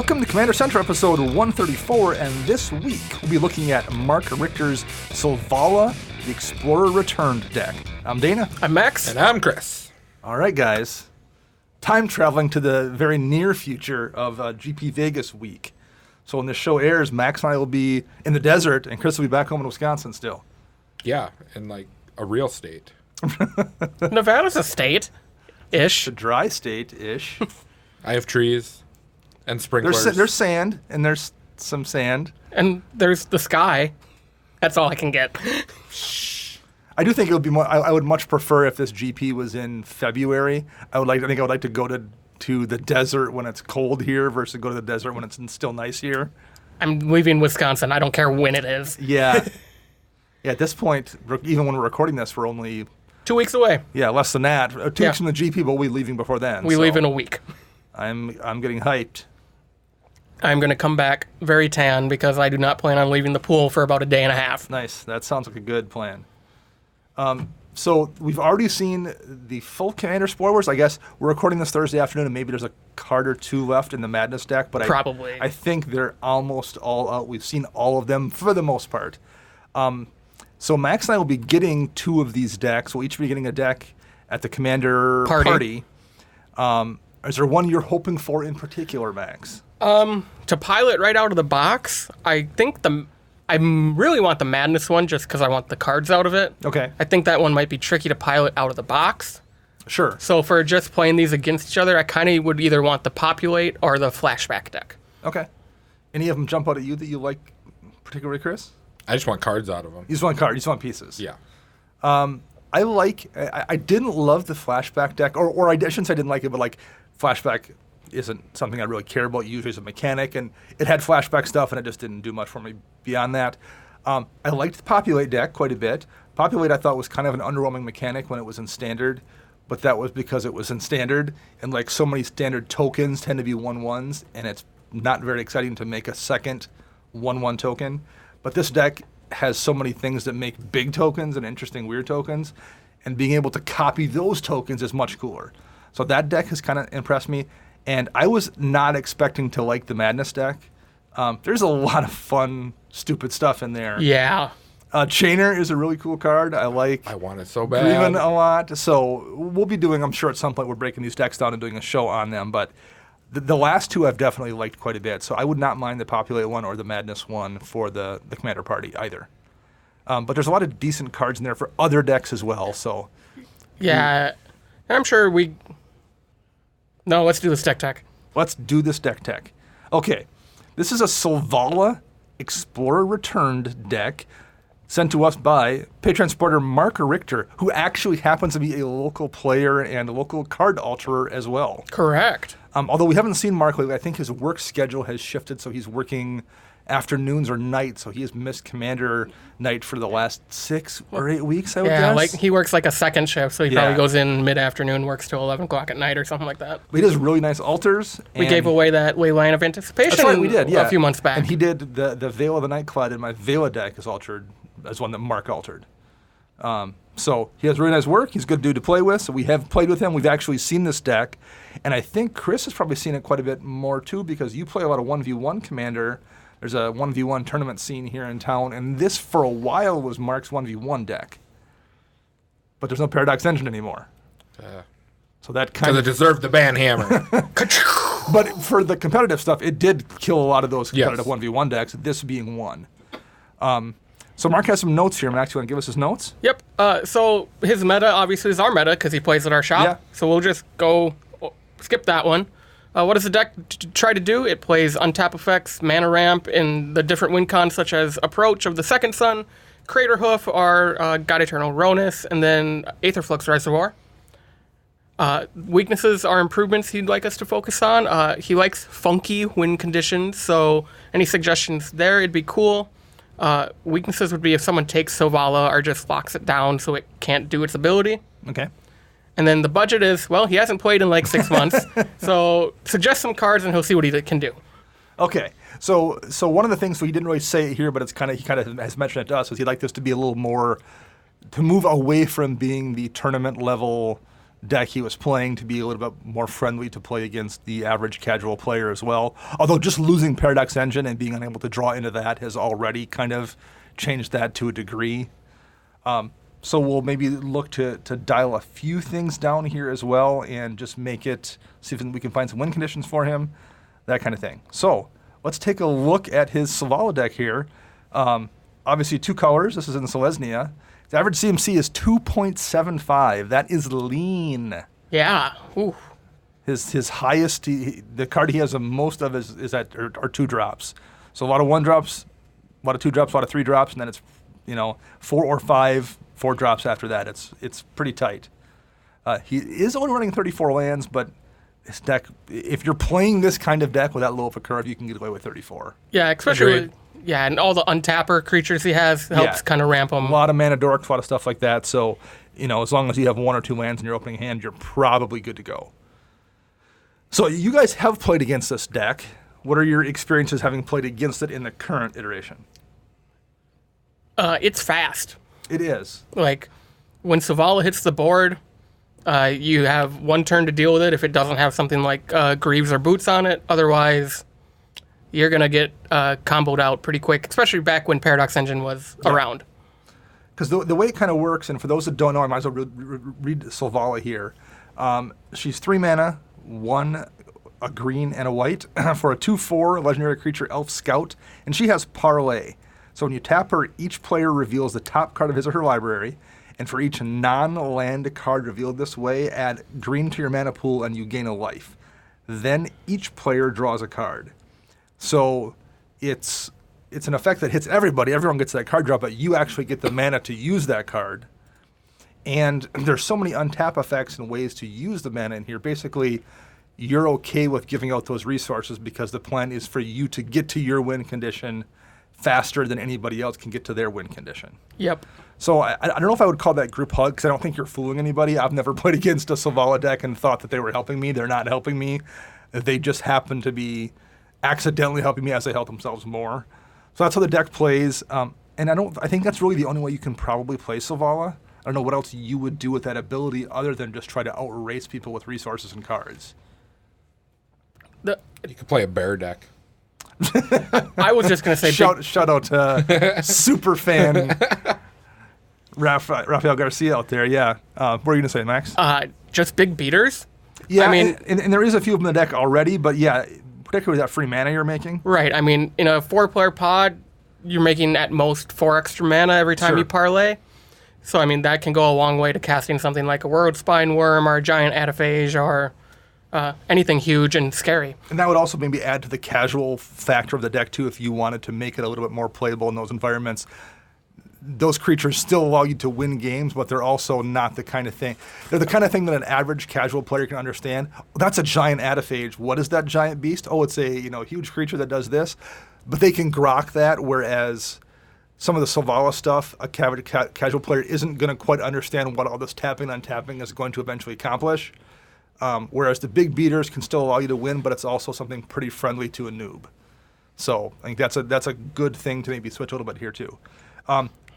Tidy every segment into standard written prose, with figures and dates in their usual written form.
Welcome to Commander Center episode 134, and this week we'll be looking at Mark Richter's Selvala Explorer Returned deck. I'm Dana. I'm Max. And I'm Chris. All right, guys. Time traveling to the very near future of GP Vegas week. So when this show airs, Max and I will be in the desert, and Chris will be back home in Wisconsin still. Yeah, in like a real state. Nevada's a state-ish. It's a dry state-ish. I have trees and sprinklers. There's sand, and there's some sand. And there's the sky. That's all I can get. I do think it would be more. I would much prefer if this GP was in February. I would like to go to the desert when it's cold here versus go to the desert when it's still nice here. I'm leaving Wisconsin. I don't care when it is. Yeah. Yeah. At this point, even when we're recording this, we're only 2 weeks away. Yeah, less than that. 2 weeks from the GP, but we'll be leaving before then. We leave in a week. I'm getting hyped. I'm going to come back very tan because I do not plan on leaving the pool for about a day and a half. Nice. That sounds like a good plan. So we've already seen the full Commander spoilers. I guess we're recording this Thursday afternoon, and maybe there's a card or two left in the Madness deck. But Probably. I think they're almost all out. We've seen all of them for the most part. So Max and I will be getting 2 of these decks. We'll each be getting a deck at the Commander party. Is there one you're hoping for in particular, Max? To pilot right out of the box, I think I really want the Madness one just because I want the cards out of it. Okay. I think that one might be tricky to pilot out of the box. Sure. So for just playing these against each other, I kind of would either want the Populate or the Flashback deck. Okay. Any of them jump out at you that you like particularly, Chris? I just want cards out of them. You just want cards. You just want pieces. Yeah. I didn't love the Flashback deck, or I shouldn't say I didn't like it, but like Flashback isn't something I really care about usually as a mechanic, and it had Flashback stuff, and it just didn't do much for me beyond that. I liked the Populate deck quite a bit. Populate I thought was kind of an underwhelming mechanic when it was in Standard, but that was because it was in Standard, and like so many Standard tokens tend to be 1/1s, and it's not very exciting to make a second 1/1 token. But this deck has so many things that make big tokens and interesting weird tokens, and being able to copy those tokens is much cooler. So that deck has kind of impressed me, and I was not expecting to like the Madness deck. There's a lot of fun, stupid stuff in there. Yeah. Chainer is a really cool card. I want it so bad. Grievin a lot. So we'll be doing, I'm sure at some point we're breaking these decks down and doing a show on them, but the last 2 I've definitely liked quite a bit. So I would not mind the Populate one or the Madness one for the Commander party either. But there's a lot of decent cards in there for other decks as well. So Yeah. I'm sure No, let's do this deck tech. Let's do this deck tech. Okay. This is a Selvala Explorer Returned deck sent to us by Patron supporter Mark Richter, who actually happens to be a local player and a local card alterer as well. Correct. Although we haven't seen Mark lately, I think his work schedule has shifted, so he's working afternoons or nights, so he has missed Commander night for the last 6 or 8 weeks, I would guess. Yeah, like he works like a second shift, so he Yeah. probably goes in mid-afternoon, works till 11 o'clock at night or something like that. But he does really nice alters. We gave away that Wayline of Anticipation That's right, we did, yeah. a few months back. And he did the Veil of the Nightclad in my Vela deck is altered as one that Mark altered. So he has really nice work. He's a good dude to play with. So we have played with him. We've actually seen this deck. And I think Chris has probably seen it quite a bit more too because you play a lot of 1v1 Commander. There's a 1v1 tournament scene here in town. And this for a while was Mark's 1v1 deck. But there's no Paradox Engine anymore. So that kind Because of it deserved the ban hammer. But for the competitive stuff, it did kill a lot of those competitive Yes. 1v1 decks, this being one. So Mark has some notes here. Max, you want to give us his notes? Yep. So his meta obviously is our meta because he plays at our shop. Yeah. So we'll just skip that one. What does the deck try to do? It plays untap effects, mana ramp, and the different win cons such as Approach of the Second Sun, Crater Hoof, or God Eternal Ronus, and then Aetherflux Reservoir. Weaknesses are improvements he'd like us to focus on. He likes funky win conditions, so any suggestions there, it'd be cool. Weaknesses would be if someone takes Selvala or just locks it down so it can't do its ability. Okay. And then the budget is, well, he hasn't played in like 6 months, so suggest some cards and he'll see what he can do. Okay. So one of the things, so he didn't really say it here, but he kind of has mentioned it to us, is he'd like this to be a little more, to move away from being the tournament level deck he was playing to be a little bit more friendly to play against the average casual player as well. Although just losing Paradox Engine and being unable to draw into that has already kind of changed that to a degree. So we'll maybe look to dial a few things down here as well and just make it, see if we can find some win conditions for him, that kind of thing. So let's take a look at his Selvala deck here. Obviously 2 colors. This is in Selesnya. The average CMC is 2.75. That is lean. Yeah. Ooh. His highest, the card he has the most of is at are 2 drops. So a lot of 1 drops, a lot of 2 drops, a lot of 3 drops, and then it's 4 or 5, 4 drops after that. It's pretty tight. He is only running 34 lands, but this deck, if you're playing this kind of deck with that low of a curve, you can get away with 34. Yeah, especially Agreed. and all the untapper creatures he has helps kind of ramp A him. lot of mana dorks, a lot of stuff like that. So, as long as you have 1 or 2 lands in your opening hand, you're probably good to go. So you guys have played against this deck. What are your experiences having played against it in the current iteration? It's fast. It is. Like, when Selvala hits the board, you have 1 turn to deal with it if it doesn't have something like Greaves or Boots on it. Otherwise, you're going to get comboed out pretty quick, especially back when Paradox Engine was around. Because the way it kind of works, and for those that don't know, I might as well read Selvala here. She's 3 mana, 1 a green and a white for a 2/4 legendary creature Elf Scout, and she has Parlay. So when you tap her, each player reveals the top card of his or her library, and for each non-land card revealed this way, add green to your mana pool and you gain a life. Then each player draws a card. So it's an effect that hits everybody. Everyone gets that card draw, but you actually get the mana to use that card. And there's so many untap effects and ways to use the mana in here. Basically, you're okay with giving out those resources because the plan is for you to get to your win condition faster than anybody else can get to their win condition. Yep. So I don't know if I would call that group hug because I don't think you're fooling anybody. I've never played against a Selvala deck and thought that they were helping me. They're not helping me. They just happen to be accidentally helping me as they help themselves more. So that's how the deck plays. And I think that's really the only way you can probably play Selvala. I don't know what else you would do with that ability other than just try to outrace people with resources and cards. You could play a bear deck. I was just going to say... Shout out to super fan Rafael Garcia out there. Yeah. What were you going to say, Max? just big beaters. Yeah, I mean... And there is a few of them in the deck already, but yeah, particularly that free mana you're making. Right. I mean, in a 4-player pod, you're making at most 4 extra mana every time Sure. you parlay. So, I mean, that can go a long way to casting something like a World Spine Worm or a Giant Ataphage or anything huge and scary. And that would also maybe add to the casual factor of the deck, too, if you wanted to make it a little bit more playable in those environments. Those creatures still allow you to win games, but they're also not the kind of thing. They're the kind of thing that an average casual player can understand. That's a giant Ataphage. What is that giant beast? Oh, it's a huge creature that does this. But they can grok that, whereas some of the Selvala stuff, a casual player isn't going to quite understand what all this tapping and untapping is going to eventually accomplish. Whereas the big beaters can still allow you to win, but it's also something pretty friendly to a noob. So I think that's a good thing to maybe switch a little bit here too.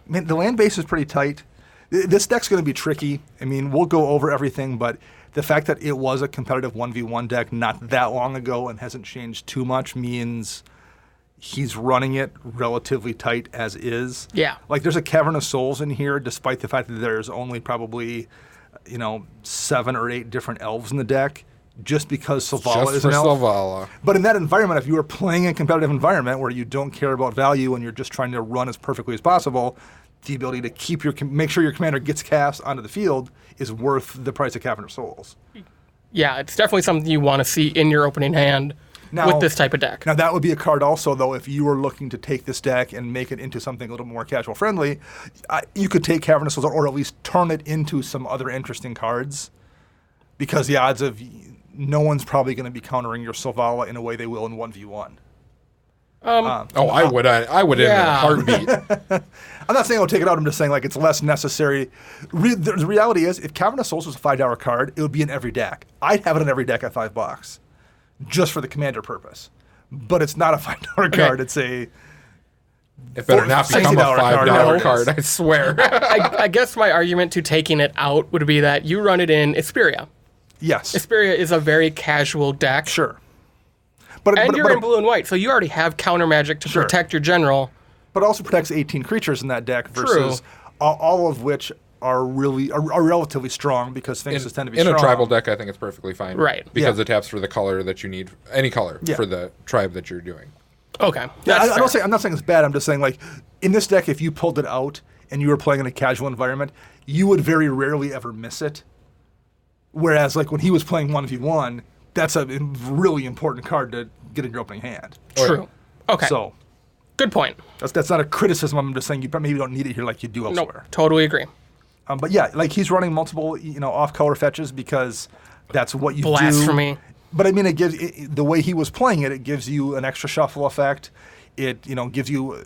Man, the land base is pretty tight. This deck's going to be tricky. I mean, we'll go over everything, but the fact that it was a competitive 1v1 deck not that long ago and hasn't changed too much means he's running it relatively tight as is. Yeah. Like there's a Cavern of Souls in here, despite the fact that there's only probably 7 or 8 different elves in the deck, just because Selvala Just is for an elf. Selvala. But in that environment, if you are playing a competitive environment where you don't care about value and you're just trying to run as perfectly as possible, the ability to make sure your commander gets cast onto the field is worth the price of Cavern of Souls. Yeah, it's definitely something you want to see in your opening hand with this type of deck. Now, that would be a card also, though, if you were looking to take this deck and make it into something a little more casual friendly, you could take Cavern of Souls or at least turn it into some other interesting cards, because the odds of no one's probably going to be countering your Selvala in a way they will in 1v1. I would in a heartbeat. I'm not saying I'll take it out. I'm just saying like it's less necessary. The reality is, if Cavern of Souls was a $5 card, it would be in every deck. I'd have it in every deck at $5, just for the commander purpose. But it's not a $5 card. It's a It better not become a $5 card, I swear. I guess my argument to taking it out would be that you run it in Isperia. Yes. Isperia is a very casual deck. Sure. And you're in blue and white, so you already have counter magic to protect your general. But it also protects 18 creatures in that deck versus all of which are relatively strong because Sphinxes tend to be strong. In a tribal deck, I think it's perfectly fine. Right. Because it taps for the color that you need, any color for the tribe that you're doing. Okay. I'm not saying it's bad. I'm just saying, like, in this deck, if you pulled it out and you were playing in a casual environment, you would very rarely ever miss it. Whereas, like, when he was playing 1v1, that's a really important card to get in your opening hand. True. Okay. So, good point. That's not a criticism. I'm just saying you maybe don't need it here like you do elsewhere. Totally agree. But yeah, like he's running multiple, off-color fetches because that's what you do. Blasphemy. But I mean, the way he was playing it gives you an extra shuffle effect. It, gives you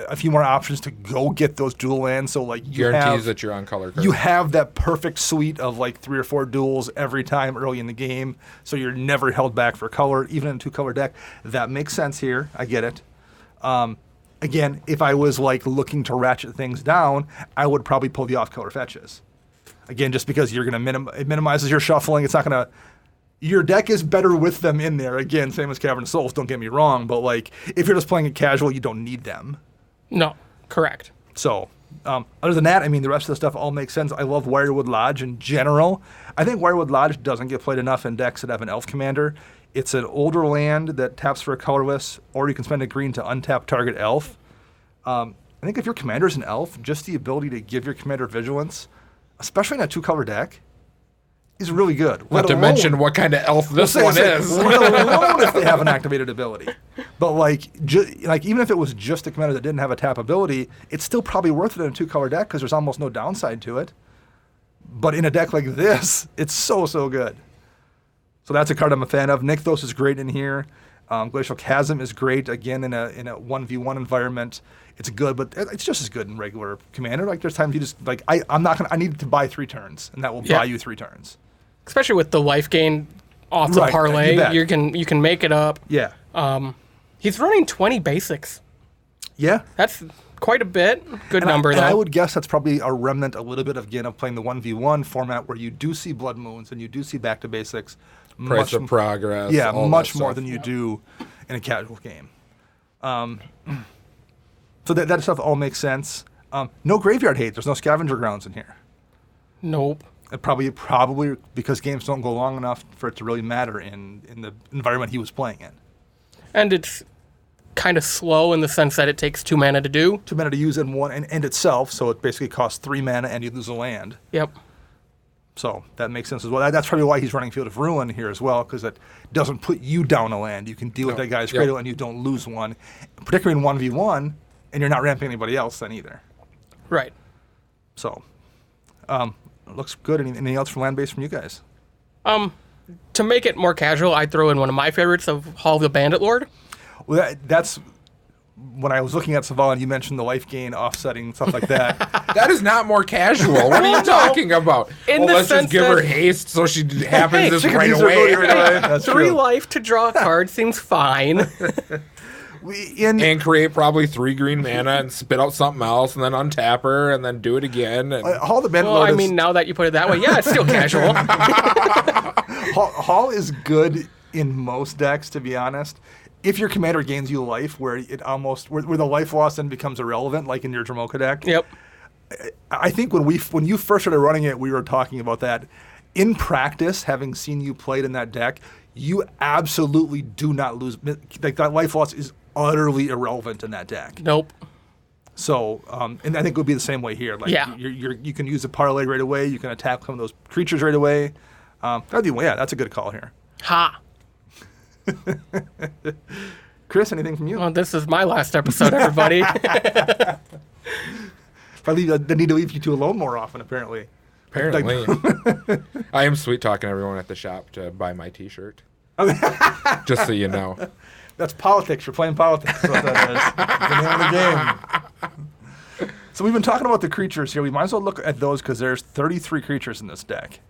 a few more options to go get those dual lands. So like guarantees that you're on color card. You have that perfect suite of like 3 or 4 duels every time early in the game. So you're never held back for color, even in a 2-color deck. That makes sense here. I get it. Again, if I was like looking to ratchet things down, I would probably pull the off-color fetches. Again, just because you're going to it minimizes your shuffling. It's not going to. Your deck is better with them in there. Again, same as Cavern of Souls. Don't get me wrong, but like if you're just playing it casual, you don't need them. No, correct. So, other than that, I mean, the rest of the stuff all makes sense. I love Wirewood Lodge in general. I think Wirewood Lodge doesn't get played enough in decks that have an elf commander. It's an older land that taps for a colorless, or you can spend a green to untap target elf. I think if your commander's an elf, just the ability to give your commander vigilance, especially in a 2-color deck, is really good. Not to mention what kind of elf this one is. Let alone if they have an activated ability. But like even if it was just a commander that didn't have a tap ability, it's still probably worth it in a 2-color deck because there's almost no downside to it. But in a deck like this, it's so good. So that's a card I'm a fan of. Nykthos is great in here. Glacial Chasm is great, again, in a 1v1 environment. It's good, but it's just as good in regular commander. Like, there's times you just, like, I need to buy 3 turns, and that will buy you 3 turns. Especially with the life gain off the parlay, you can make it up. Yeah. He's running 20 basics. Yeah. That's quite a bit. Good number, though. And I would guess that's probably a remnant a little bit, again, of playing the 1v1 format where you do see Blood Moons and you do see back to basics. Price of Progress. Yeah, much more than you do in a casual game. So that stuff all makes sense. No graveyard hate. There's no scavenger grounds in here. Nope. Probably because games don't go long enough for it to really matter in the environment he was playing in. And it's kind of slow in the sense that it takes 2 mana to do. 2 mana to use in one and end itself, so it basically costs 3 mana and you lose a land. Yep. So that makes sense as well. That's probably why he's running Field of Ruin here as well, because it doesn't put you down a land. You can deal with that guy's cradle and you don't lose one, particularly in 1v1, and you're not ramping anybody else then either. Right. So, looks good. Anything else for land base from you guys? To make it more casual, I'd throw in one of my favorites of Hall of the Bandit Lord. Well, that's when I was looking at Selvala and you mentioned the life gain offsetting, stuff like that. That is not more casual. What are you talking about? Let's just give her haste so she happens this right away. That's 3 true. life to draw a card seems fine. And create probably 3 green mana and spit out something else and then untap her and then do it again. And Hall the Bandit Lord now that you put it that way, yeah, it's still casual. Hall is good in most decks, to be honest. If your commander gains you life, where the life loss then becomes irrelevant, like in your Dramoka deck. Yep. I think when you first started running it, we were talking about that. In practice, having seen you played in that deck, you absolutely do not lose. Like, that life loss is utterly irrelevant in that deck. Nope. So, and I think it would be the same way here. Like, you can use a parlay right away. You can attack some of those creatures right away. That's a good call here. Ha. Chris, anything from you? Well, this is my last episode, everybody. Probably they need to leave you two alone more often, apparently. Apparently. I am sweet talking everyone at the shop to buy my T-shirt. Just so you know. That's politics. You're playing politics. That's what that is. The name of the game. So we've been talking about the creatures here. We might as well look at those because there's 33 creatures in this deck.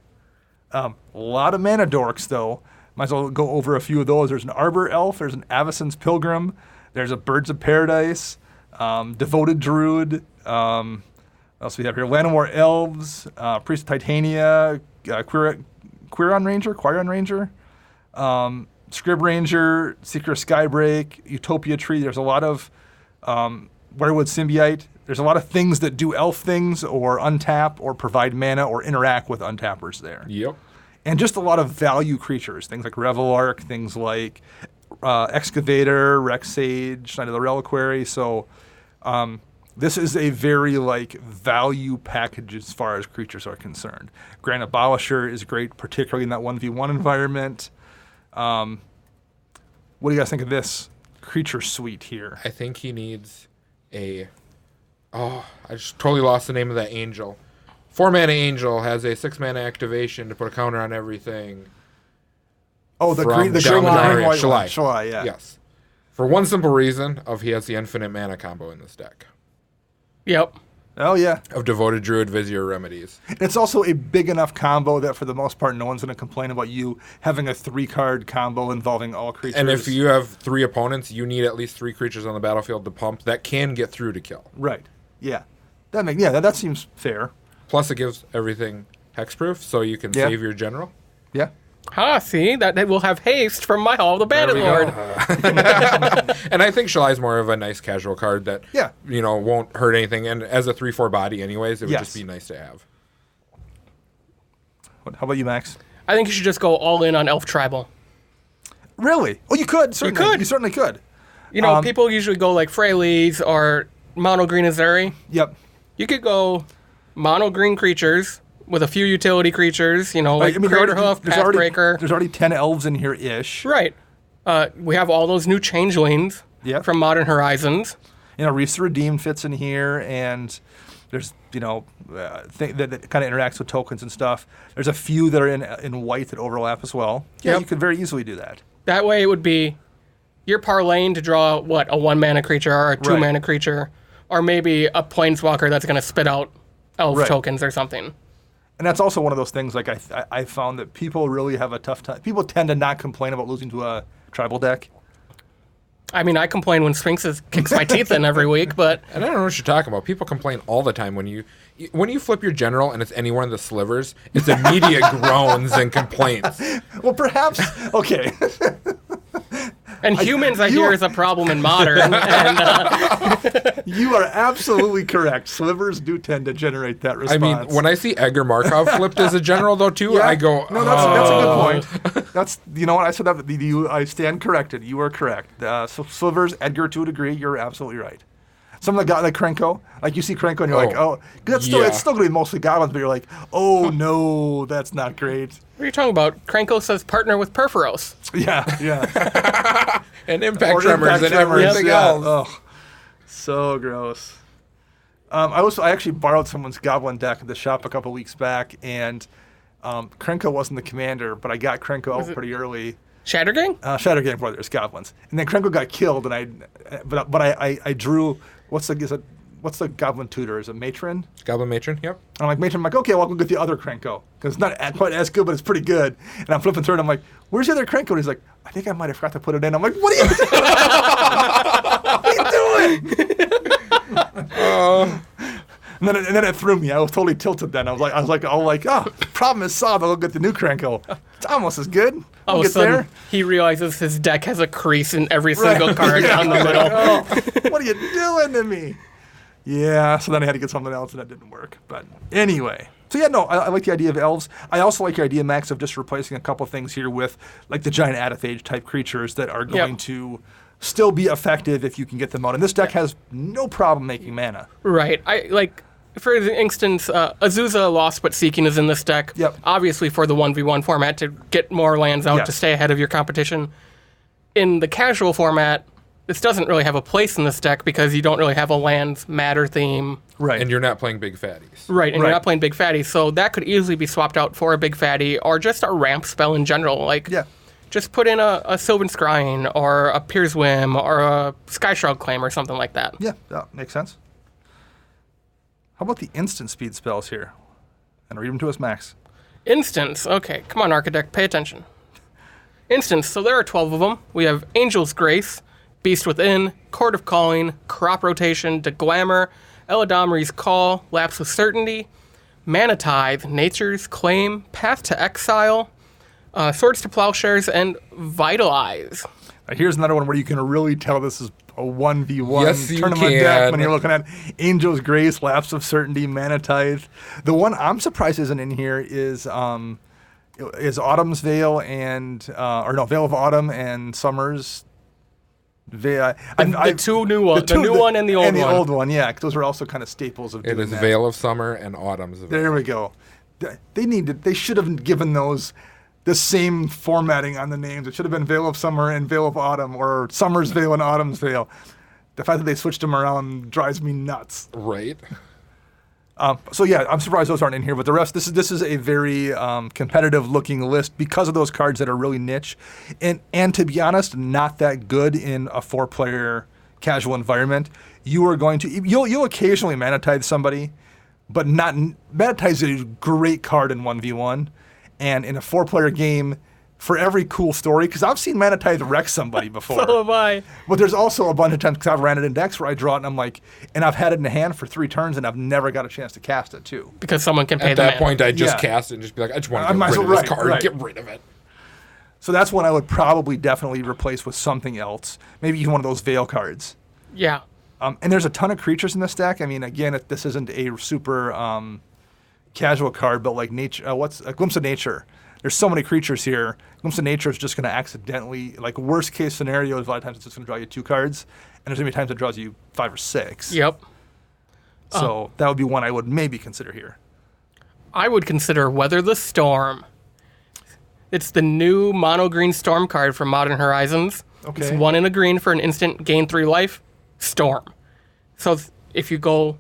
A lot of mana dorks, though. Might as well go over a few of those. There's an Arbor Elf. There's an Avacyn's Pilgrim. There's a Birds of Paradise. Devoted Druid. What else we have here? Llanowar Elves, Priest of Titania, Quirion Ranger, Scrib Ranger, Seeker of Skybreak, Utopia Tree. There's a lot of Werewood Symbiote. There's a lot of things that do elf things or untap or provide mana or interact with untappers there. Yep. And just a lot of value creatures, things like Revelark, things like Excavator, Rex Sage, Knight of the Reliquary. So this is a very value package as far as creatures are concerned. Grand Abolisher is great, particularly in that 1v1 environment. What do you guys think of this creature suite here? I think he needs I just totally lost the name of that angel. 4-mana angel has a 6-mana activation to put a counter on everything. Oh, the green white one. Shalai, yeah. Yes. For one simple reason he has the infinite mana combo in this deck. Yep. Oh, yeah. Of Devoted Druid, Vizier, Remedies. It's also a big enough combo that for the most part, no one's going to complain about you having a 3-card combo involving all creatures. And if you have 3 opponents, you need at least 3 creatures on the battlefield to pump that can get through to kill. Right. Yeah. That seems fair. Plus, it gives everything hexproof, so you can save your general. Yeah. See, that will have haste from my Hall of the Bandit Lord. And I think Shalai's more of a nice casual card that won't hurt anything. And as a 3/4 body anyways, it would just be nice to have. How about you, Max? I think you should just go all in on Elf Tribal. Really? Oh, you could. Certainly. You certainly could. People usually go like Freyleys or Mono Green Azeri. Yep. You could go mono green creatures with a few utility creatures, Crater Hoof, Pathbreaker. There's already 10 elves in here-ish. Right. We have all those new changelings from Modern Horizons. Reese the Redeemed fits in here, and there's, that kind of interacts with tokens and stuff. There's a few that are in white that overlap as well. Yeah, you could very easily do that. That way it would be you're parlaying to draw, a 1-mana creature or a 2-mana creature, or maybe a Planeswalker that's going to spit out elf tokens or something. And that's also one of those things, I found that people really have a tough time. People tend to not complain about losing to a tribal deck. I mean, I complain when Sphinxes kicks my teeth in every week, but... And I don't know what you're talking about. People complain all the time when you flip your general and it's any one of the slivers, it's immediate groans and complaints. Well, perhaps... Okay. And humans, I hear, is a problem in Modern. You are absolutely correct. Slivers do tend to generate that response. I mean, when I see Edgar Markov flipped as a general, though, too, I go, no, that's a good point. That's, what I said that, I stand corrected. You are correct. So Slivers, Edgar, to a degree, you're absolutely right. Some of the guys, like Krenko, you see Krenko and you're it's still going to be mostly goblins, but you're like, oh no, that's not great. What are you talking about? Krenko says partner with Perforos. Yeah. And impact tremors and everything else. Oh, so gross. I actually borrowed someone's goblin deck at the shop a couple weeks back, and Krenko wasn't the commander, but I got Krenko out pretty early. Shattergang? Shattergang Brothers, goblins. And then Krenko got killed, and I drew... What's the goblin tutor? Is it Matron? Goblin Matron, yep. I'm like, Matron, okay, well, I'll go get the other Krenko. Because it's not quite as good, but it's pretty good. And I'm flipping through it, and I'm like, where's the other Krenko? And he's like, I think I might have forgot to put it in. I'm like, what are you doing? What are you doing? And then it threw me. I was totally tilted then. I was like, problem is solved. I'll get the new Krenko. It's almost as good. All of a sudden, he realizes his deck has a crease in every single card down the middle. What are you doing to me? Yeah, so then I had to get something else, and that didn't work. But anyway. So yeah, no, I like the idea of elves. I also like your idea, Max, of just replacing a couple things here with the giant Adaphage type creatures that are going to still be effective if you can get them out. And this deck has no problem making mana. Right. For instance, Azusa Lost But Seeking is in this deck. Yep. Obviously for the 1v1 format to get more lands out to stay ahead of your competition. In the casual format, this doesn't really have a place in this deck because you don't really have a lands matter theme. Right. And you're not playing big fatties. Right, and you're not playing big fatties. So that could easily be swapped out for a big fatty or just a ramp spell in general. Just put in a Sylvan Scrying or a Pier's Whim or a Skyshroud Claim or something like that. Yeah, that makes sense. How about the instant speed spells here? And read them to us, Max. Instants. Okay, come on, Architect, pay attention. Instants. So there are 12 of them. We have Angel's Grace, Beast Within, Court of Calling, Crop Rotation, Deglamor, Eladamri's Call, Lapse of Certainty, Mana Tithe, Nature's Claim, Path to Exile, Swords to Plowshares, and Vitalize. Here's another one where you can really tell this is a 1v1 Yes, you tournament can. deck when you're looking at Angel's Grace, Lapse of Certainty, Mana Tithe. The one I'm surprised isn't in here is Autumn's Veil and Veil of Autumn and Summer's Veil. The two new ones, the new one and the old one. And the old one, yeah. 'Cause those are also kind of staples of It doing is that. Veil of Summer and Autumn's Veil. There we go. They should have given those the same formatting on the names. It should have been Veil of Summer and Veil of Autumn, or Summer's Veil and Autumn's Veil. The fact that they switched them around drives me nuts. Right. So yeah, I'm surprised those aren't in here. But the rest, this is a very competitive looking list because of those cards that are really niche, and to be honest, not that good in a 4-player casual environment. You'll occasionally Mana Tithe somebody, but not Mana Tithe is a great card in 1v1. And in a 4-player game, for every cool story, because I've seen Mana Tithe wreck somebody before. So have I. But there's also a bunch of times, because I've ran it in decks where I draw it and I've had it in hand for 3 turns and I've never got a chance to cast it too. Because someone can pay At the that mana. point, I just Yeah. cast it and just be like, I just want I to might get as rid of well- this right, card. right. Get rid of it. So that's one I would probably definitely replace with something else. Maybe even one of those Veil cards. Yeah. And there's a ton of creatures in this deck. I mean, again, this isn't a super casual card, but like nature. What's a Glimpse of Nature? There's so many creatures here. Glimpse of Nature is just going to accidentally, like worst case scenario, is a lot of times it's just going to draw you 2 cards, and there's going to be times it draws you 5 or 6. Yep. So that would be one I would maybe consider here. I would consider Weather the Storm. It's the new mono green storm card from Modern Horizons. Okay. It's 1 in a green for an instant, gain 3 life, storm. So if you go,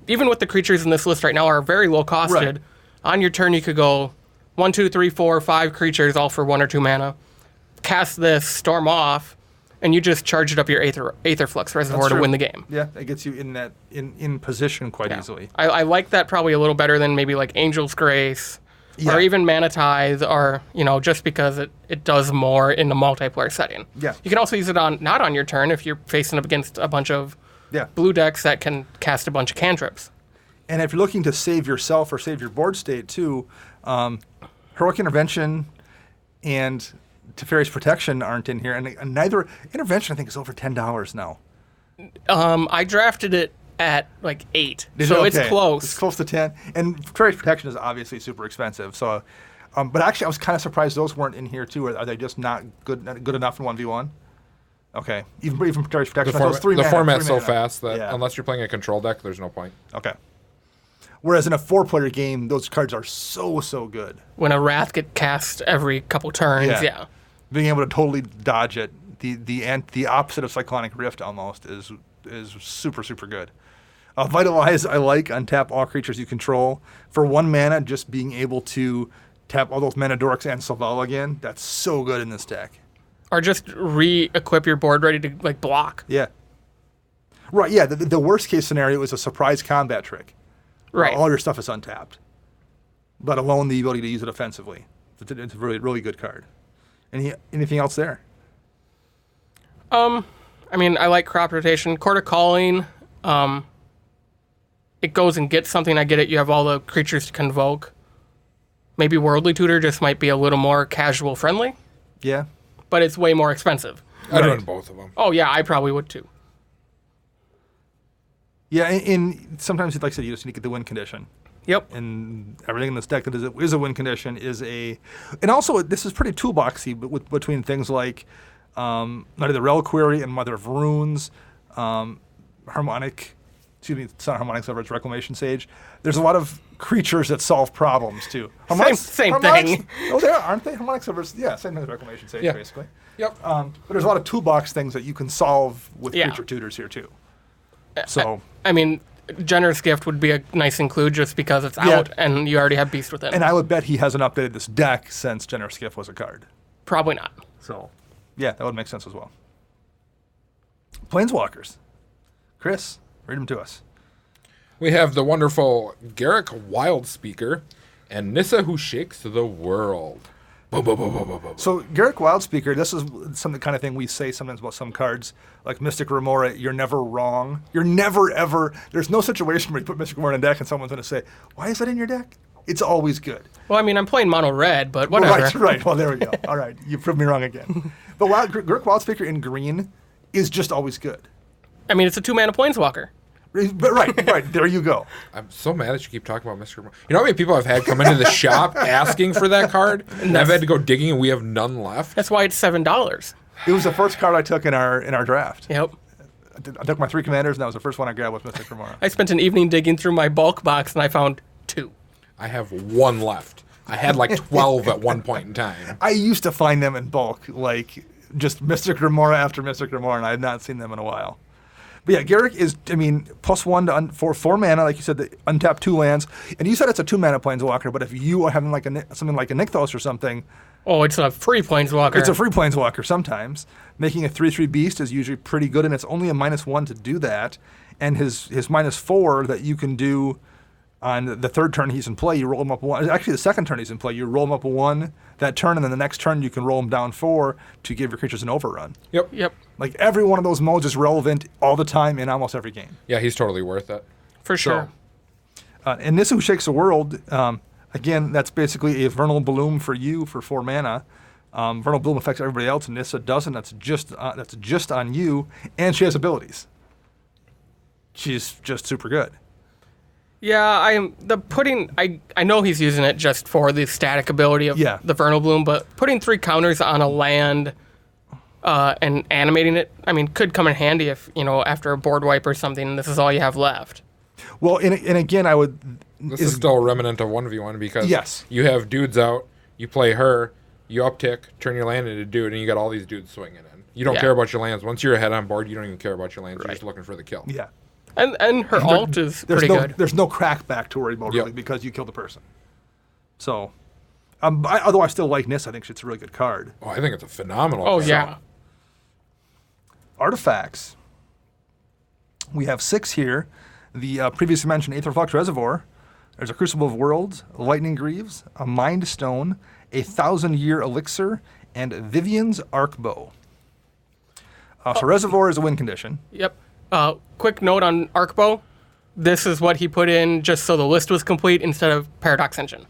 even with the creatures in this list right now are very low costed, Right. on your turn you could go 1, 2, 3, 4, 5 creatures, all for 1 or 2 mana. Cast this, storm off, and you just charge it up your Aetherflux Reservoir to true. win the game. Yeah, it gets you in position quite Yeah. easily. I like that probably a little better than maybe like Angel's Grace Yeah. or even Mana Tithe, or, just because it does more in the multiplayer setting. Yeah. You can also use it not on your turn if you're facing up against a bunch of Yeah. blue decks that can cast a bunch of cantrips. And if you're looking to save yourself or save your board state too, Heroic Intervention and Teferi's Protection aren't in here, and neither Intervention I think is over $10 now. I drafted it at like 8, Did so you? it's Okay. close. It's close to 10. And Teferi's Protection is obviously super expensive. So, but actually, I was kind of surprised those weren't in here too. Are they just not good enough in 1v1? Okay, even Teferi's Protection. The format's so mana. fast that Yeah. unless you're playing a control deck, there's no point. Okay. Whereas in a 4-player game, those cards are so good. When a Wrath get cast every couple turns, yeah. Being able to totally dodge it, the opposite of Cyclonic Rift almost is super good. Vitalize, I like. Untap all creatures you control. For 1 mana, just being able to tap all those Mana Dorks and Selvala again, that's so good in this deck. Or just re-equip your board ready to like block. Yeah. Right, yeah, the worst case scenario is a surprise combat trick. Right. All your stuff is untapped. But alone the ability to use it offensively. It's a really good card. Anything else there? I mean, I like Crop Rotation. Court of Calling, it goes and gets something. I get it. You have all the creatures to convoke. Maybe Worldly Tutor just might be a little more casual friendly, Yeah. but it's way more expensive. I'd Right. run both of them. Oh, yeah, I probably would too. Yeah, and sometimes, like I said, you just need to get the win condition. Yep. And everything in this deck that is a win condition is a... And also, this is pretty toolboxy between things like Knight of the Reliquary and Mother of Runes, Harmonic... Excuse me, it's not Harmonic Leverage, Reclamation Sage. There's a lot of creatures that solve problems, too. Same thing. Oh, they are, aren't they? Harmonic Leverage, yeah, same thing as Reclamation Sage, Yeah. basically. Yep. But there's a lot of toolbox things that you can solve with Yeah. creature tutors here, too. So... I mean, Generous Gift would be a nice include just because it's Yeah. out and you already have Beast Within. And I would bet he hasn't updated this deck since Generous Gift was a card. Probably not. So, yeah, that would make sense as well. Planeswalkers. Chris, read them to us. We have the wonderful Garrick Wildspeaker and Nissa Who Shakes the World. Boom, boom, boom, boom, boom, boom. So Garrick Wildspeaker, this is some kind of thing we say sometimes about some cards, like Mystic Remora. You're never wrong. You're never ever. There's no situation where you put Mystic Remora in a deck and someone's going to say, "Why is that in your deck?" It's always good. Well, I mean, I'm playing mono red, but whatever. Right. Well, there we go. All right, you proved me wrong again. But Garrick Wildspeaker in green is just always good. I mean, it's a 2-mana planeswalker. But right. There you go. I'm so mad that you keep talking about Mr. You know how many people I've had come into the shop asking for that card? And I've had to go digging and we have none left. That's why it's $7. It was the first card I took in our draft. Yep. I took my 3 commanders, and that was the first one I grabbed with Mystic Remora. I spent an evening digging through my bulk box, and I found 2. I have 1 left. I had like 12 at one point in time. I used to find them in bulk, like just Mystic Remora after Mystic Remora, and I had not seen them in a while. But yeah, Garrick is, +1 for 4 mana, like you said, the untap 2 lands. And you said it's a 2-mana planeswalker, but if you are having something like a Nykthos or something. Oh, it's a free planeswalker. It's a free planeswalker sometimes. Making a 3/3 beast is usually pretty good, and it's only a -1 to do that. And his -4 that you can do on the third turn he's in play, you roll him up 1. Actually, the second turn he's in play, you roll him up 1 that turn, and then the next turn you can roll him down 4 to give your creatures an overrun. Yep. Like every one of those modes is relevant all the time in almost every game. Yeah, he's totally worth it. For sure. And Nissa Who Shakes the World, again, that's basically a Vernal Bloom for you for 4 mana. Vernal Bloom affects everybody else, and Nissa doesn't. That's just on you, and she has abilities. She's just super good. Yeah, I know he's using it just for the static ability of the Vernal Bloom, but putting 3 counters on a land and animating it, I mean, could come in handy if, after a board wipe or something, and this is all you have left. Well, and again, I would... This is still a remnant of 1v1 because you have dudes out, you play her, you uptick, turn your land into a dude, and you got all these dudes swinging in. You don't care about your lands. Once you're ahead on board, you don't even care about your lands. You're just looking for the kill. Yeah. And her alt is pretty good. There's no crackback to worry about really because you killed the person. So, although I still like Nissa, I think it's a really good card. Oh, I think it's a phenomenal card. card. Yeah. Artifacts. We have 6 here. The previously mentioned Aetherflux Reservoir. There's a Crucible of Worlds, Lightning Greaves, a Mind Stone, a 1,000-Year Elixir, and Vivian's Arcbow. So Reservoir is a win condition. Yep. Quick note on Arcbow. This is what he put in just so the list was complete instead of Paradox Engine.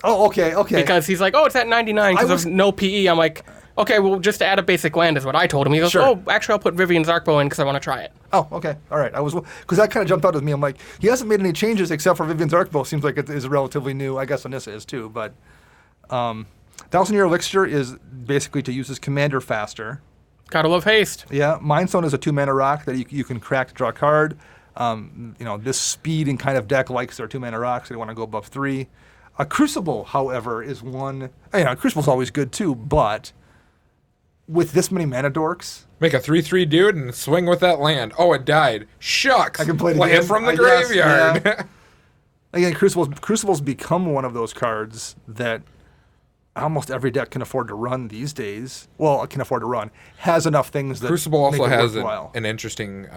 Oh, okay. Because he's like, it's at 99 because of no PE. I'm like, okay, well, just add a basic land is what I told him. He goes, actually, I'll put Vivian's Arcbow in because I want to try it. Oh, okay. All right. Because that kind of jumped out at me. I'm like, he hasn't made any changes except for Vivian's Arcbow. Seems like it is relatively new. I guess Anissa is too. But 1,000-Year Elixir is basically to use his commander faster. Gotta love haste. Yeah, Mind Stone is a 2-mana rock that you can crack to draw a card. This speed and kind of deck likes their 2-mana rocks. They want to go above 3. A Crucible, however, is one. Crucible's always good too, but with this many mana dorks, make a 3/3 dude and swing with that land. Oh, it died. Shucks. I can play it from the graveyard. Yeah. Again, Crucibles become one of those cards that almost every deck can afford to run these days. Well, can afford to run. Has enough things that Crucible also make it has worthwhile. an interesting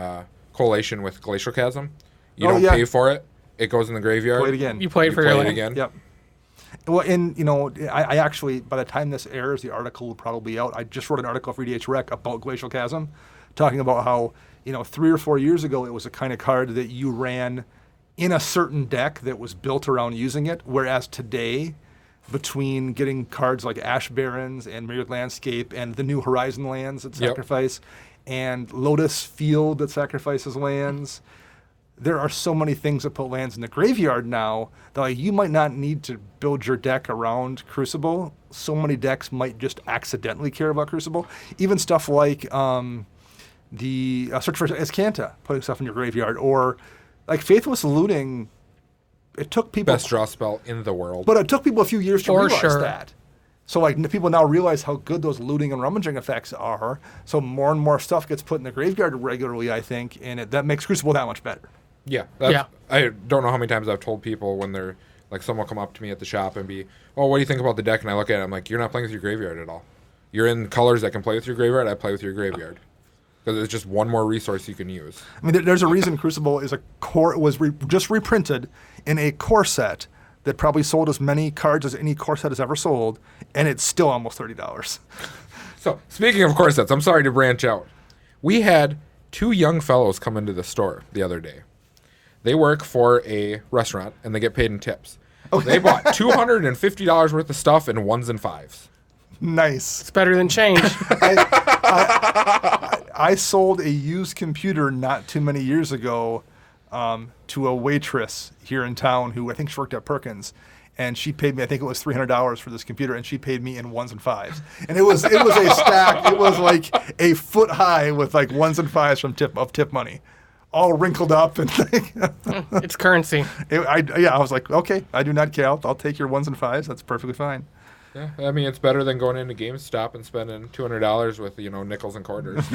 correlation with Glacial Chasm. You don't pay for it. It goes in the graveyard. Play it again. You play it for your land. again. Yep. Well, I actually, by the time this airs, the article will probably be out. I just wrote an article for EDH Rec about Glacial Chasm, talking about how, 3 or 4 years ago, it was a kind of card that you ran in a certain deck that was built around using it, whereas today, between getting cards like Ash Barrens and Mirrored Landscape and the new Horizon lands that sacrifice, and Lotus Field that sacrifices lands, there are so many things that put lands in the graveyard now that you might not need to build your deck around Crucible. So many decks might just accidentally care about Crucible. Even stuff like the Search for Escanta, putting stuff in your graveyard, or like Faithless Looting. It took people best draw spell in the world, but it took people a few years to realize sure. that. So people now realize how good those looting and rummaging effects are. So more and more stuff gets put in the graveyard regularly, I think, and that makes Crucible that much better. Yeah. I don't know how many times I've told people when they're like, someone will come up to me at the shop and be, what do you think about the deck? And I look at it, I'm like, you're not playing with your graveyard at all. You're in colors that can play with your graveyard. I play with your graveyard. Because it's just one more resource you can use. I mean, there's a reason Crucible is just reprinted in a core set that probably sold as many cards as any core set has ever sold, and it's still almost $30. So, speaking of core sets, I'm sorry to branch out. We had 2 young fellows come into the store the other day. They work for a restaurant, and they get paid in tips. Okay. They bought $250 worth of stuff in 1s and 5s. Nice. It's better than change. I sold a used computer not too many years ago to a waitress here in town who I think she worked at Perkins, and she paid me, I think it was $300 for this computer, and she paid me in 1s and 5s. And it was a stack. It was like a foot high with like 1s and 5s from tip money, all wrinkled up and It's currency. I was like, okay, I do not care. I'll take your 1s and 5s. That's perfectly fine. Yeah, I mean, it's better than going into GameStop and spending $200 with, nickels and quarters.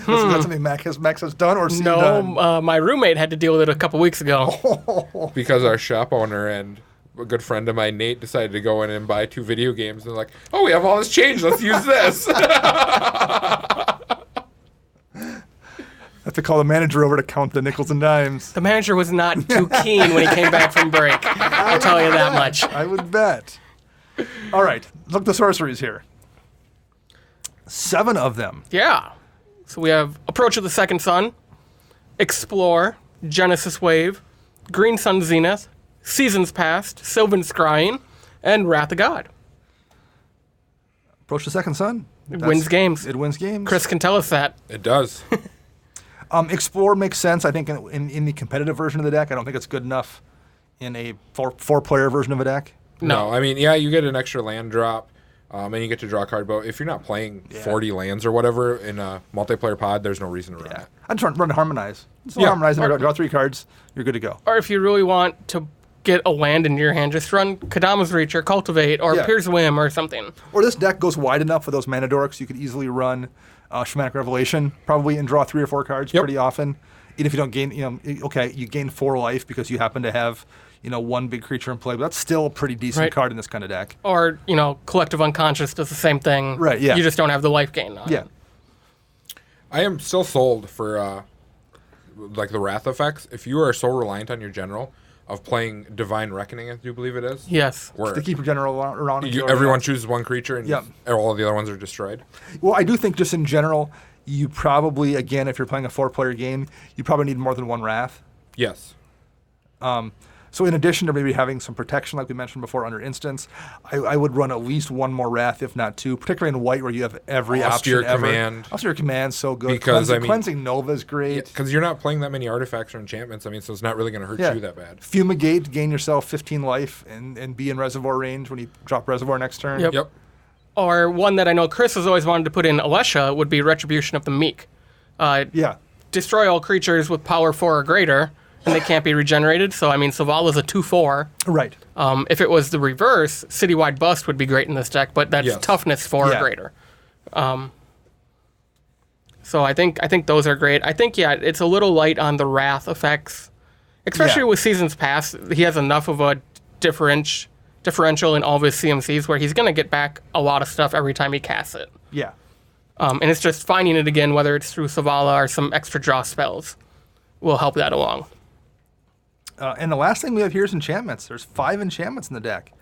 That's something Max has done or seen done? No, my roommate had to deal with it a couple weeks ago. Because our shop owner and a good friend of mine, Nate, decided to go in and buy 2 video games. And they're like, oh, we have all this change. Let's use this. Have to call the manager over to count the nickels and dimes. The manager was not too keen when he came back from break. I'll tell you that much. I would bet. All right, look at the sorceries here. 7 of them. Yeah. So we have Approach of the Second Sun, Explore, Genesis Wave, Green Sun Zenith, Seasons Past, Sylvan Scrying, and Wrath of God. Approach the Second Sun. It wins games. It wins games. Chris can tell us that. It does. Explore makes sense, I think, in the competitive version of the deck. I don't think it's good enough in a four-player version of a deck. No, I mean, yeah, you get an extra land drop, and you get to draw a card. But if you're not playing 40 lands or whatever in a multiplayer pod, there's no reason to run it. I just run Harmonize. Yeah. Harmonize and draw 3 cards. You're good to go. Or if you really want to get a land into your hand, just run Kadama's Reach or Cultivate or Pierce Whim or something. Or this deck goes wide enough for those mana dorks, you could easily run Shamanic Revelation probably and draw 3 or 4 cards pretty often. Even if you don't gain, you gain 4 life because you happen to have, 1 big creature in play, but that's still a pretty decent card in this kind of deck. Or, Collective Unconscious does the same thing. Right, yeah. You just don't have the life gain on it. I am still sold for, the Wrath effects. If you are so reliant on your general of playing Divine Reckoning, I do believe it is. Yes. Where To keep your general around. everyone chooses 1 creature and all of the other ones are destroyed. Well, I do think just in general, you probably, again, if you're playing a 4-player game, you probably need more than 1 Wrath. Yes. So in addition to maybe having some protection, like we mentioned before, under Instance, I would run at least 1 more Wrath, if not 2, particularly in white where you have every Austere option ever. Command. Austere Command's so good. Because, Cleansing Nova is great. Because you're not playing that many artifacts or enchantments, so it's not really going to hurt you that bad. Fumigate, gain yourself 15 life and be in Reservoir range when you drop Reservoir next turn. Yep. Or one that I know Chris has always wanted to put in Alesha would be Retribution of the Meek. Destroy all creatures with power 4 or greater, and they can't be regenerated. So, Selvalla's a 2/4. Right. If it was the reverse, Citywide Bust would be great in this deck, but that's toughness 4 or greater. So I think those are great. I think, it's a little light on the Wrath effects, especially with Seasons Past. He has enough of a differential in all of his CMCs where he's going to get back a lot of stuff every time he casts it. Yeah. And it's just finding it again, whether it's through Selvala or some extra draw spells, will help that along. And the last thing we have here is enchantments. There's 5 enchantments in the deck.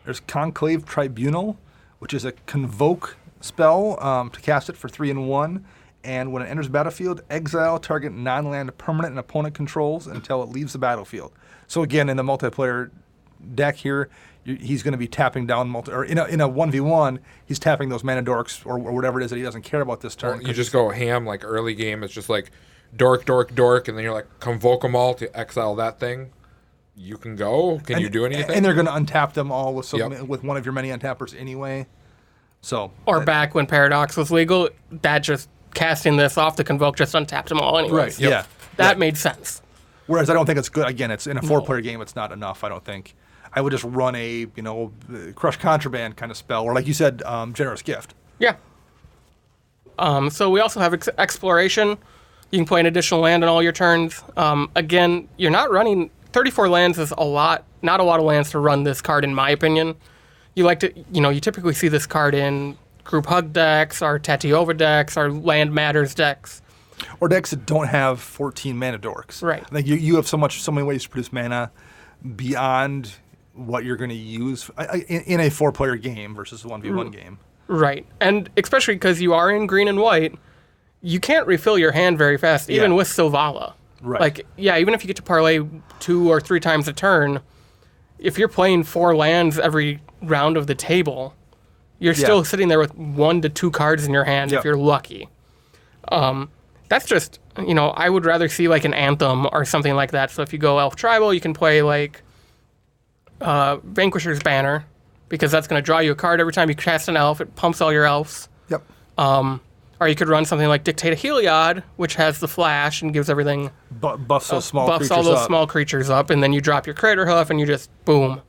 There's Conclave Tribunal, which is a convoke spell to cast it for 3 and 1. And when it enters the battlefield, exile target non-land permanent and opponent controls until it leaves the battlefield. So again, in the multiplayer deck here, he's going to be tapping down in a 1v1, he's tapping those mana dorks or whatever it is that he doesn't care about this turn. Well, you just go ham early game. It's just dork, and then you're convoke them all to exile that thing. You can go. Can you do anything? And they're going to untap them all with one of your many untappers anyway. So back when Paradox was legal, that just casting this off the convoke just untapped them all anyway. Right. Yeah. That made sense. Whereas I don't think it's good. Again, it's in a 4-player game. It's not enough. I don't think. I would just run a Crush Contraband kind of spell, or like you said, Generous Gift. Yeah. So we also have Exploration. You can play an additional land on all your turns. Again, you're not running 34 lands is a lot. Not a lot of lands to run this card, in my opinion. You typically see this card in Group Hug decks, or Tatiova decks, or Land Matters decks. Or decks that don't have 14 mana dorks. Right. Like you have so many ways to produce mana beyond what you're going to use in a 4-player game versus a 1v1 game. Right. And especially because you are in green and white, you can't refill your hand very fast, even with Selvala. Right. Like, yeah, even if you get to parlay 2 or 3 times a turn, if you're playing 4 lands every round of the table, you're still sitting there with 1 to 2 cards in your hand if you're lucky. That's just, I would rather see like an Anthem or something like that. So if you go Elf Tribal, you can play like Vanquisher's Banner, because that's going to draw you a card every time you cast an elf. It pumps all your elves. Yep. Or you could run something like Dictate a Heliod, which has the flash and gives everything... Buffs those small buffs creatures all those up. small creatures up, and then you drop your Crater Hoof, and you just, boom.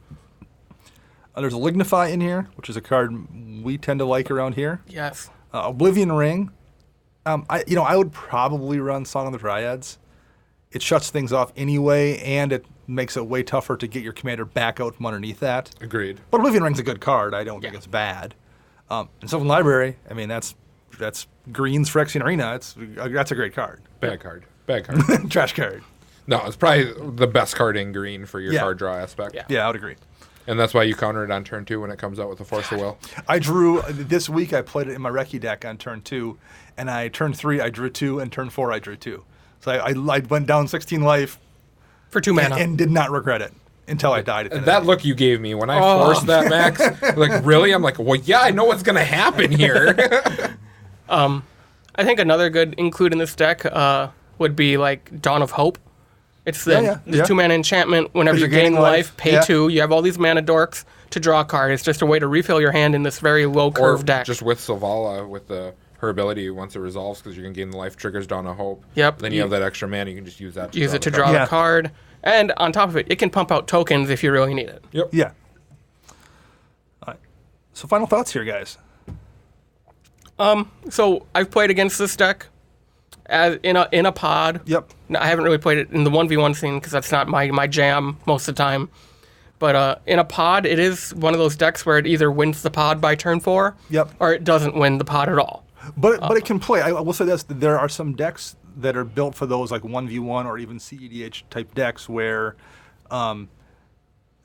There's a Lignify in here, which is a card we tend to like around here. Yes. Oblivion Ring. I would probably run Song of the Dryads. It shuts things off anyway, and it makes it way tougher to get your commander back out from underneath that. Agreed. But Oblivion Ring's a good card. I don't think it's bad. And Sylvan Library, I mean, that's greens for Phyrexian Arena. That's a great card. Bad card. Bad card. Trash card. No, it's probably the best card in green for your card draw aspect. Yeah, I would agree. And that's why you counter it on turn 2 when it comes out with the Force of Will. I drew, this week I played it in my Recce deck on turn 2, and turn 3 I drew 2, and turn 4 I drew 2. So I went down 16 life. For 2 mana. And did not regret it until I died. At That look you gave me when I forced that, Max, like, really? I'm like, well, yeah, I know what's going to happen here. I think another good include in this deck would be like Dawn of Hope. It's the 2-mana enchantment. Whenever you gain life, pay 2. You have all these mana dorks to draw a card. It's just a way to refill your hand in this very low curve deck. Just with Selvala, with her ability, once it resolves, because you can gain the life, triggers Dawn of Hope. Yep. Then you have that extra mana, you can just use that to draw the card. And on top of it, it can pump out tokens if you really need it. Yep. Yeah. All right. So final thoughts here, guys. So I've played against this deck in a pod. Yep. I haven't really played it in the 1v1 scene because that's not my jam most of the time. But in a pod, it is one of those decks where it either wins the pod by turn 4, or it doesn't win the pod at all. But it can play. I will say this: there are some decks that are built for those, like 1v1 or even CEDH type decks, where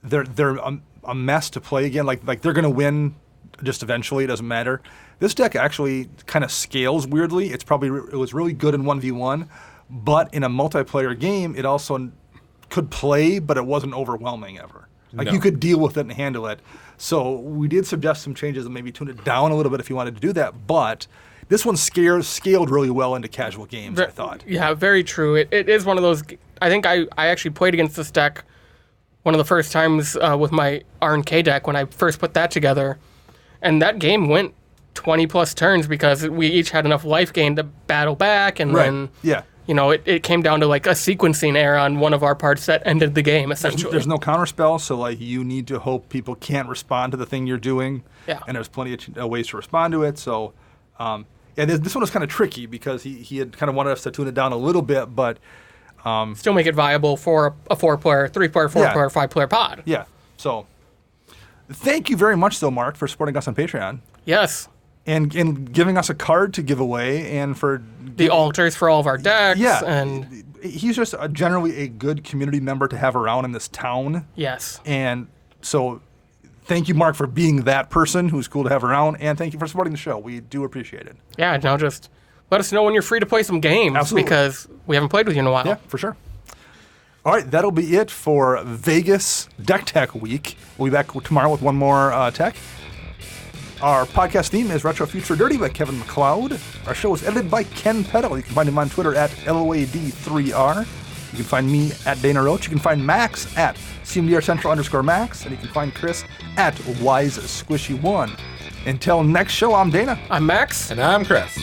they're a mess to play again. Like they're going to win just eventually. It doesn't matter. This deck actually kind of scales weirdly. It was really good in 1v1, but in a multiplayer game, it also could play, but it wasn't overwhelming ever. Like you could deal with it and handle it. So we did suggest some changes and maybe tune it down a little bit if you wanted to do that. But this one scaled really well into casual games, I thought. Yeah, very true. It is one of those. I think I actually played against this deck one of the first times with my R&K deck when I first put that together. And that game went 20 plus turns because we each had enough life gain to battle back. And then, it came down to like a sequencing error on one of our parts that ended the game, essentially. There's no counterspell, so like you need to hope people can't respond to the thing you're doing. Yeah. And there's plenty of ways to respond to it. So, this one was kind of tricky because he had kind of wanted us to tune it down a little bit, but still make it viable for a 4-player, 3-player, 4-player, 5-player pod. Yeah. So, thank you very much, though, Mark, for supporting us on Patreon. Yes. And giving us a card to give away, and for the altars for all of our decks. Yeah. And he's just generally a good community member to have around in this town. Yes. And so thank you, Mark, for being that person who's cool to have around, and thank you for supporting the show. We do appreciate it. Yeah, now just let us know when you're free to play some games. Absolutely. Because we haven't played with you in a while. Yeah, for sure. All right, that'll be it for Vegas Deck Tech Week. We'll be back tomorrow with one more tech. Our podcast theme is Retro Future Dirty by Kevin MacLeod. Our show is edited by Ken Peddle. You can find him on Twitter at LOAD3R. You can find me at Dana Roach. You can find Max at CMDR_Max. And you can find Chris at WiseSquishy1. Until next show, I'm Dana. I'm Max. And I'm Chris.